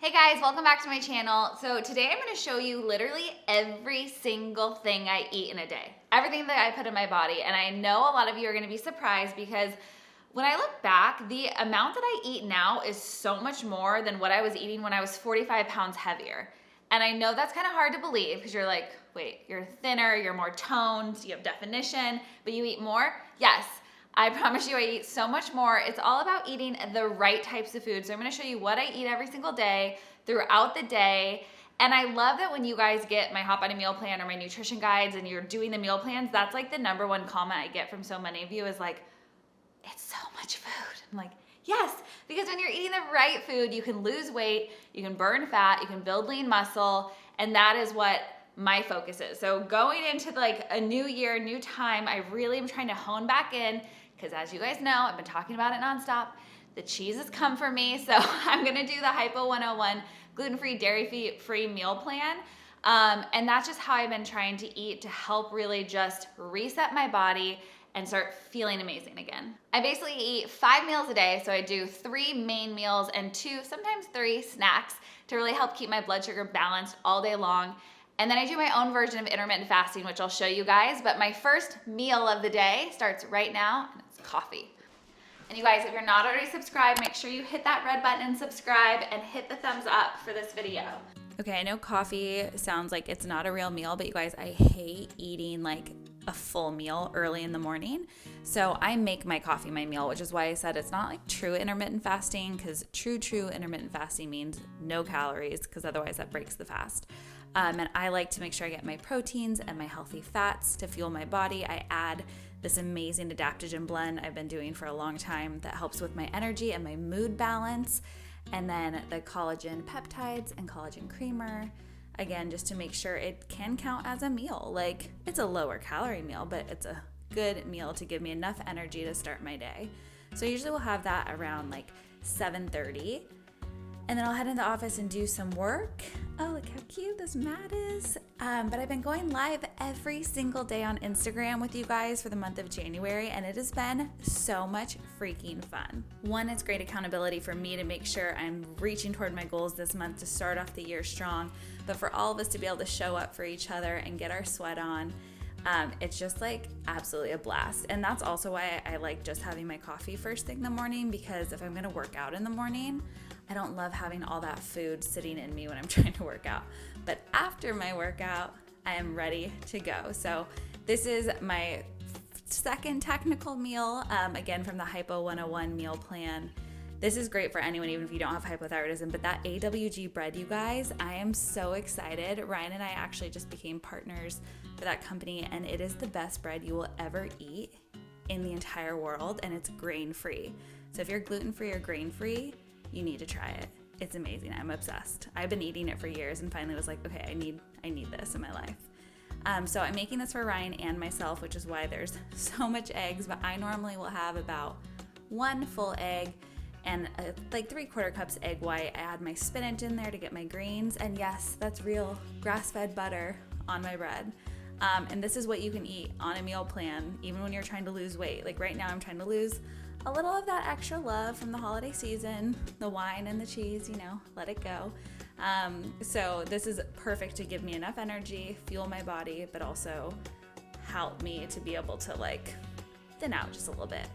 Hey guys, welcome back to my channel. So today I'm gonna show you literally every single thing I eat in a day. Everything that I put in my body. And I know a lot of you are gonna be surprised because when I look back, the amount that I eat now is so much more than what I was eating when I was 45 pounds heavier. And I know that's kind of hard to believe because you're like, wait, you're thinner, you're more toned, you have definition, but you eat more? Yes. I promise you I eat so much more. It's all about eating the right types of food. So I'm gonna show you what I eat every single day throughout the day. And I love that when you guys get my Hop on a Meal Plan or my nutrition guides and you're doing the meal plans, that's like the number one comment I get from so many of you is like, it's so much food. I'm like, yes, because when you're eating the right food, you can lose weight, you can burn fat, you can build lean muscle, and that is what my focus is. So going into like a new year, new time, I really am trying to hone back in because as you guys know, I've been talking about it nonstop. The cheese has come for me, so I'm gonna do the Hypo 101 gluten-free, dairy-free meal plan. And that's just how I've been trying to eat to help really just reset my body and start feeling amazing again. I basically eat 5 meals a day, so I do 3 main meals and 2, sometimes 3 snacks to really help keep my blood sugar balanced all day long. And then I do my own version of intermittent fasting, which I'll show you guys, but my first meal of the day starts right now, and it's coffee. And you guys, if you're not already subscribed, make sure you hit that red button and subscribe and hit the thumbs up for this video. Okay, I know coffee sounds like it's not a real meal, but you guys, I hate eating like a full meal early in the morning. So I make my coffee my meal, which is why I said it's not like true intermittent fasting, because true intermittent fasting means no calories, because otherwise that breaks the fast. And I like to make sure I get my proteins and my healthy fats to fuel my body. I add this amazing adaptogen blend I've been doing for a long time that helps with my energy and my mood balance. And then the collagen peptides and collagen creamer, again, just to make sure it can count as a meal. Like, it's a lower calorie meal, but it's a good meal to give me enough energy to start my day. So usually we'll have that around like 7:30. And then I'll head into the office and do some work. Oh, look how cute this mat is. But I've been going live every single day on Instagram with you guys for the month of January, and it has been so much freaking fun. One, it's great accountability for me to make sure I'm reaching toward my goals this month to start off the year strong, but for all of us to be able to show up for each other and get our sweat on. It's just like absolutely a blast. And that's also why I like just having my coffee first thing in the morning, because if I'm gonna work out in the morning, I don't love having all that food sitting in me when I'm trying to work out. But after my workout, I am ready to go. So this is my second technical meal, again from the Hypo 101 meal plan. This is great for anyone, even if you don't have hypothyroidism, but that AWG bread, you guys, I am so excited. Ryan and I actually just became partners for that company, and it is the best bread you will ever eat in the entire world, and it's grain-free. So if you're gluten-free or grain-free, you need to try it. It's amazing. I'm obsessed. I've been eating it for years and finally was like, okay, I need this in my life. So I'm making this for Ryan and myself, which is why there's so much eggs, but I normally will have about 1 full egg and like 3/4 cups egg white. I add my spinach in there to get my greens, and yes, that's real grass-fed butter on my bread. And this is what you can eat on a meal plan, even when you're trying to lose weight. Like right now, I'm trying to lose a little of that extra love from the holiday season, the wine and the cheese, let it go. So this is perfect to give me enough energy, fuel my body, but also help me to be able to like thin out just a little bit.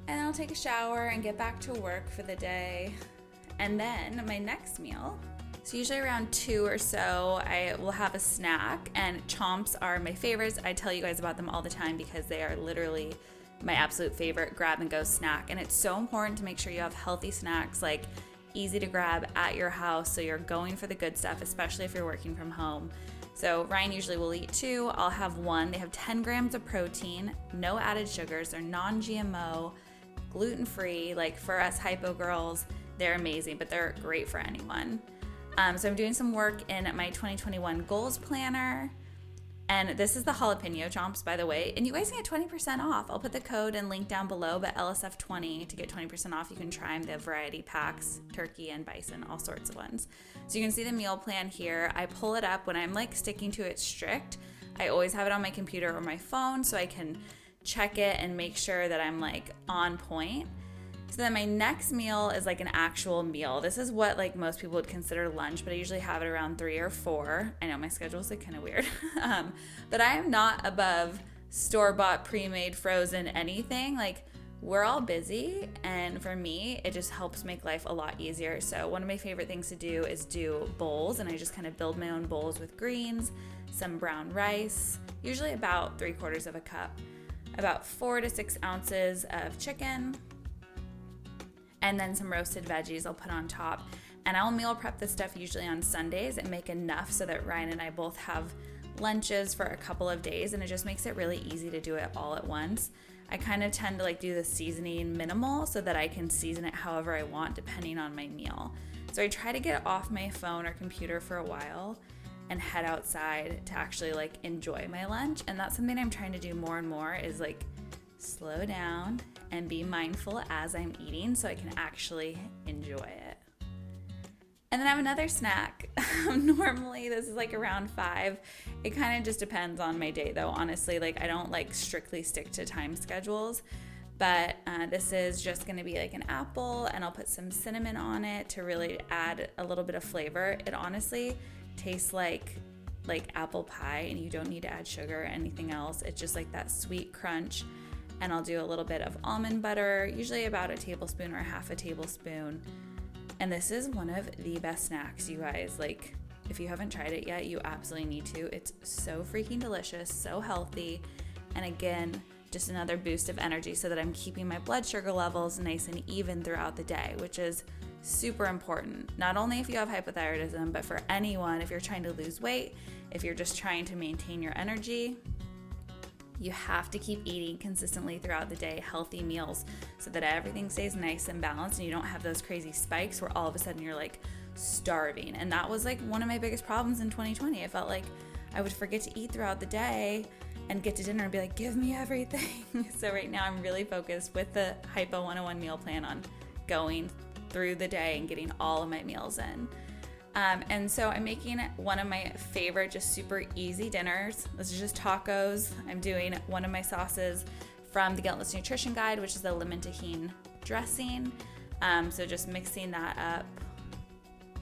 And I'll take a shower and get back to work for the day. And then my next meal, so usually around 2 or so, I will have a snack, and chomps are my favorites. I tell you guys about them all the time because they are literally my absolute favorite grab and go snack. And it's so important to make sure you have healthy snacks, like easy to grab at your house, so you're going for the good stuff, especially if you're working from home. So Ryan usually will eat 2, I'll have 1. They have 10 grams of protein, no added sugars, they're non-GMO, gluten-free. Like for us hypo girls, they're amazing, but they're great for anyone. So I'm doing some work in my 2021 goals planner. And this is the jalapeno chomps, by the way. And you guys can get 20% off. I'll put the code and link down below, but LSF20 to get 20% off. You can try them. They have variety packs, turkey and bison, all sorts of ones. So you can see the meal plan here. I pull it up when I'm like sticking to it strict. I always have it on my computer or my phone so I can check it and make sure that I'm like on point. So then my next meal is like an actual meal. This is what like most people would consider lunch, but I usually have it around 3 or 4. I know my schedule's like kind of weird. But I am not above store-bought, pre-made, frozen anything. Like, we're all busy, and for me, it just helps make life a lot easier. So one of my favorite things to do is do bowls, and I just kind of build my own bowls with greens, some brown rice, usually about 3/4 of a cup, about 4 to 6 ounces of chicken, and then some roasted veggies I'll put on top. And I'll meal prep this stuff usually on Sundays and make enough so that Ryan and I both have lunches for a couple of days, and it just makes it really easy to do it all at once. I kind of tend to like do the seasoning minimal so that I can season it however I want depending on my meal. So I try to get off my phone or computer for a while and head outside to actually like enjoy my lunch. And that's something I'm trying to do more and more, is like slow down and be mindful as I'm eating so I can actually enjoy it. And then I have another snack. Normally this is like around 5. It kind of just depends on my day though, honestly. Like, I don't like strictly stick to time schedules, but this is just gonna be like an apple, and I'll put some cinnamon on it to really add a little bit of flavor. It honestly tastes like apple pie, and you don't need to add sugar or anything else. It's just like that sweet crunch. And I'll do a little bit of almond butter, usually about a tablespoon or half a tablespoon. And this is one of the best snacks, you guys. Like, if you haven't tried it yet, you absolutely need to. It's so freaking delicious, so healthy. And again, just another boost of energy so that I'm keeping my blood sugar levels nice and even throughout the day, which is super important. Not only if you have hypothyroidism, but for anyone, if you're trying to lose weight, if you're just trying to maintain your energy, you have to keep eating consistently throughout the day, healthy meals, so that everything stays nice and balanced and you don't have those crazy spikes where all of a sudden you're like starving. And that was like one of my biggest problems in 2020. I felt like I would forget to eat throughout the day and get to dinner and be like, give me everything. So right now I'm really focused with the Hypo 101 meal plan on going through the day and getting all of my meals in. And so I'm making one of my favorite, just super easy dinners. This is just tacos. I'm doing one of my sauces from the Guiltless Nutrition Guide, which is the lemon tahini dressing. So just mixing that up.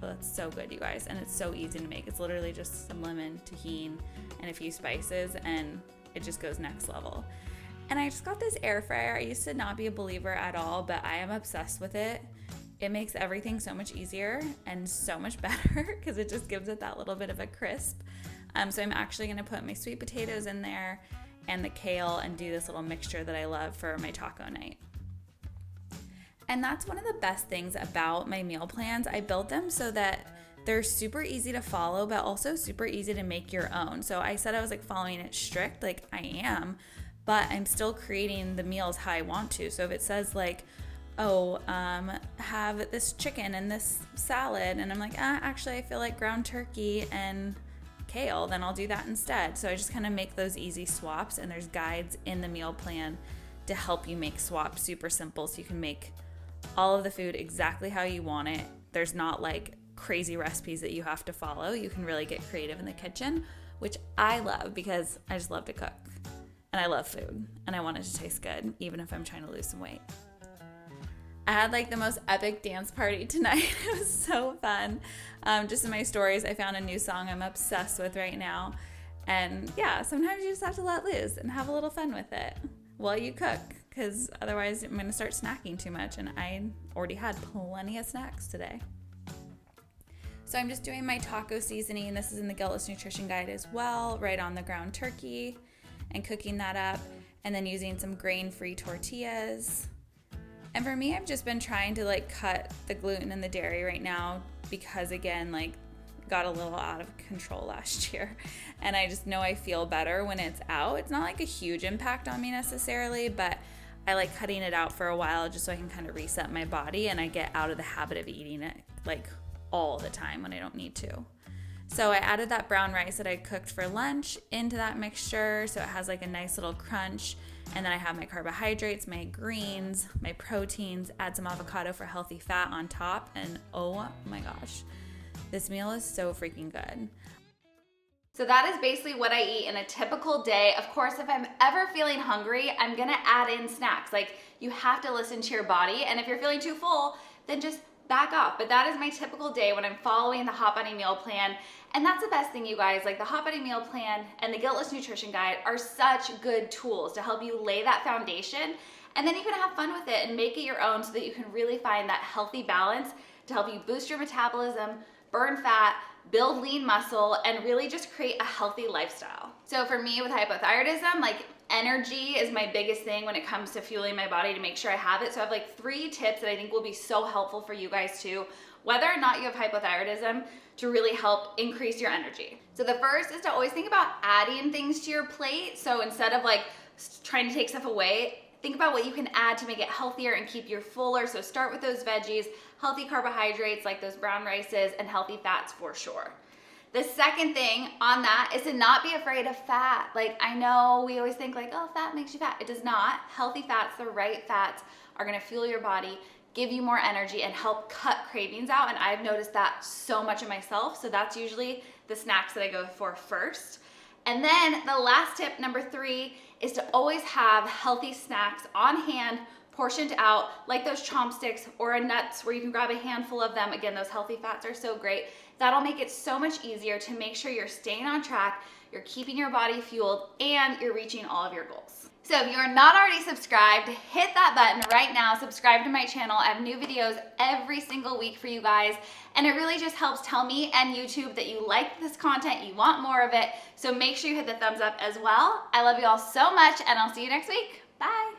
Oh, that's so good, you guys. And it's so easy to make. It's literally just some lemon, tahini, and a few spices, and it just goes next level. And I just got this air fryer. I used to not be a believer at all, but I am obsessed with it. It makes everything so much easier and so much better because it just gives it that little bit of a crisp. So I'm actually going to put my sweet potatoes in there and the kale and do this little mixture that I love for my taco night. And that's one of the best things about my meal plans. I built them so that they're super easy to follow, but also super easy to make your own. So I said I was like following it strict, like I am, but I'm still creating the meals how I want to. So if it says like, have this chicken and this salad, and I'm like, actually I feel like ground turkey and kale, then I'll do that instead. So I just kind of make those easy swaps, and there's guides in the meal plan to help you make swaps super simple so you can make all of the food exactly how you want it. There's not like crazy recipes that you have to follow. You can really get creative in the kitchen, which I love because I just love to cook and I love food and I want it to taste good even if I'm trying to lose some weight. I had like the most epic dance party tonight. It was so fun. Just in my stories, I found a new song I'm obsessed with right now. And yeah, sometimes you just have to let loose and have a little fun with it while you cook, because otherwise I'm going to start snacking too much, and I already had plenty of snacks today. So I'm just doing my taco seasoning. This is in the Guiltless Nutrition Guide as well, right on the ground turkey, and cooking that up, and then using some grain-free tortillas. And for me, I've just been trying to like cut the gluten and the dairy right now because again, like got a little out of control last year. And I just know I feel better when it's out. It's not like a huge impact on me necessarily, but I like cutting it out for a while just so I can kind of reset my body and I get out of the habit of eating it like all the time when I don't need to. So I added that brown rice that I cooked for lunch into that mixture so it has like a nice little crunch. And then I have my carbohydrates, my greens, my proteins, add some avocado for healthy fat on top. And oh my gosh, this meal is so freaking good. So that is basically what I eat in a typical day. Of course, if I'm ever feeling hungry, I'm gonna add in snacks. Like, you have to listen to your body, and if you're feeling too full, then just back off. But that is my typical day when I'm following the Hot Body Meal Plan. And that's the best thing, you guys. Like, the Hot Body Meal Plan and the Guiltless Nutrition Guide are such good tools to help you lay that foundation, and then you can have fun with it and make it your own so that you can really find that healthy balance to help you boost your metabolism, burn fat, build lean muscle, and really just create a healthy lifestyle. So for me with hypothyroidism, like, energy is my biggest thing when it comes to fueling my body to make sure I have it. So I have like 3 tips that I think will be so helpful for you guys too, whether or not you have hypothyroidism, to really help increase your energy. So the first is to always think about adding things to your plate. So instead of like trying to take stuff away, think about what you can add to make it healthier and keep you fuller. So start with those veggies, healthy carbohydrates like those brown rices, and healthy fats for sure. The second thing on that is to not be afraid of fat. Like, I know we always think like, oh, fat makes you fat. It does not. Healthy fats, the right fats, are gonna fuel your body, give you more energy, and help cut cravings out. And I've noticed that so much in myself. So that's usually the snacks that I go for first. And then the last tip, number 3, is to always have healthy snacks on hand, portioned out, like those chopsticks or nuts where you can grab a handful of them. Again, those healthy fats are so great. That'll make it so much easier to make sure you're staying on track, you're keeping your body fueled, and you're reaching all of your goals. So if you are not already subscribed, hit that button right now. Subscribe to my channel. I have new videos every single week for you guys, and it really just helps tell me and YouTube that you like this content, you want more of it. So make sure you hit the thumbs up as well. I love you all so much, and I'll see you next week. Bye.